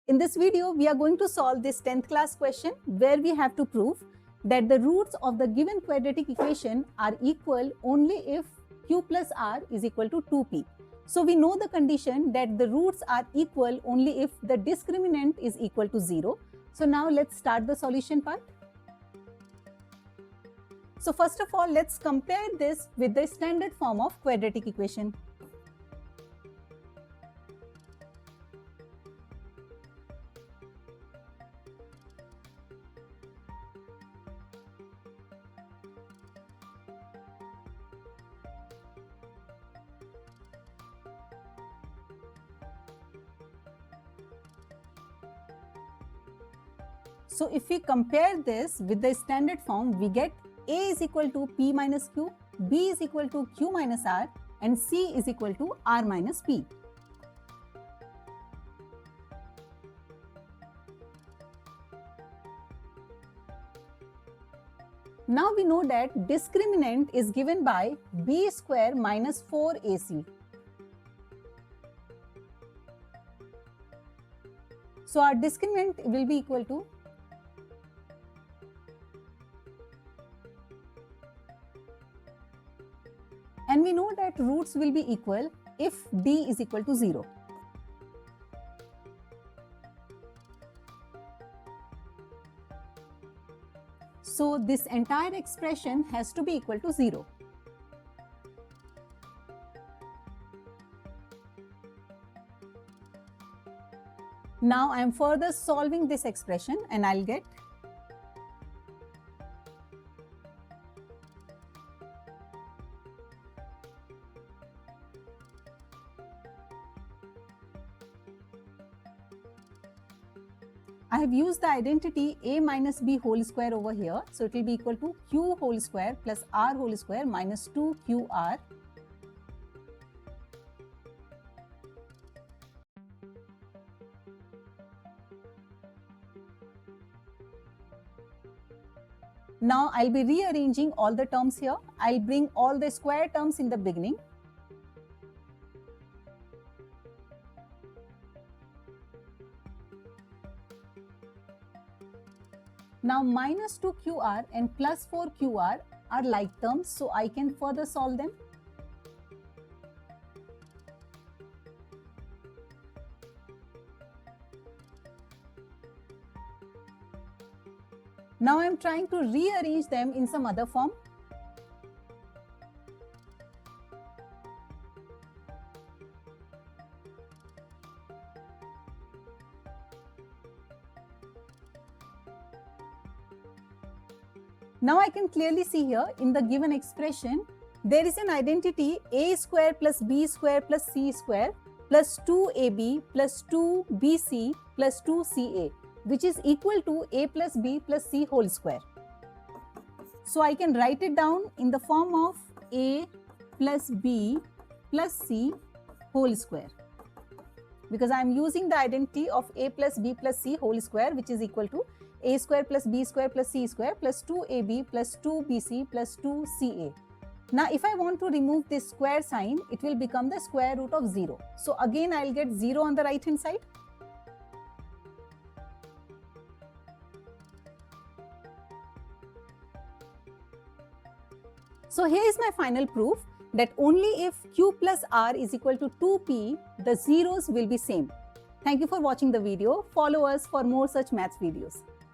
In this video, we are going to solve this 10th class question where we have to prove that the roots of the given quadratic equation are equal only if q plus r is equal to 2p. So we know the condition that the roots are equal only if the discriminant is equal to 0. So now let's start the solution part. So first of all, let's compare this with the standard form of quadratic equation. So if we compare this with the standard form, we get a is equal to p minus q, b is equal to q minus r, and c is equal to r minus p. Now we know that discriminant is given by b square minus 4ac. So our discriminant will be equal to and we know that roots will be equal if d is equal to 0. So this entire expression has to be equal to 0. Now I am further solving this expression and I'll get I have used the identity a minus b whole square over here. So it will be equal to q whole square plus r whole square minus 2qr. Now I'll be rearranging all the terms here. I'll bring all the square terms in the beginning. Now minus 2qr and plus 4qr are like terms, so I can further solve them. Now I am trying to rearrange them in some other form. Now I can clearly see here in the given expression, there is an identity a square plus b square plus c square plus 2ab plus 2bc plus 2ca, which is equal to a plus b plus c whole square. So I can write it down in the form of a plus b plus c whole square, because I am using the identity of a plus b plus c whole square, which is equal to a square plus b square plus c square plus 2ab plus 2bc plus 2ca. Now if I want to remove this square sign, it will become the square root of 0. So again I will get 0 on the right hand side. So here is my final proof that only if q plus r is equal to 2p, the zeros will be same. Thank you for watching the video. Follow us for more such maths videos.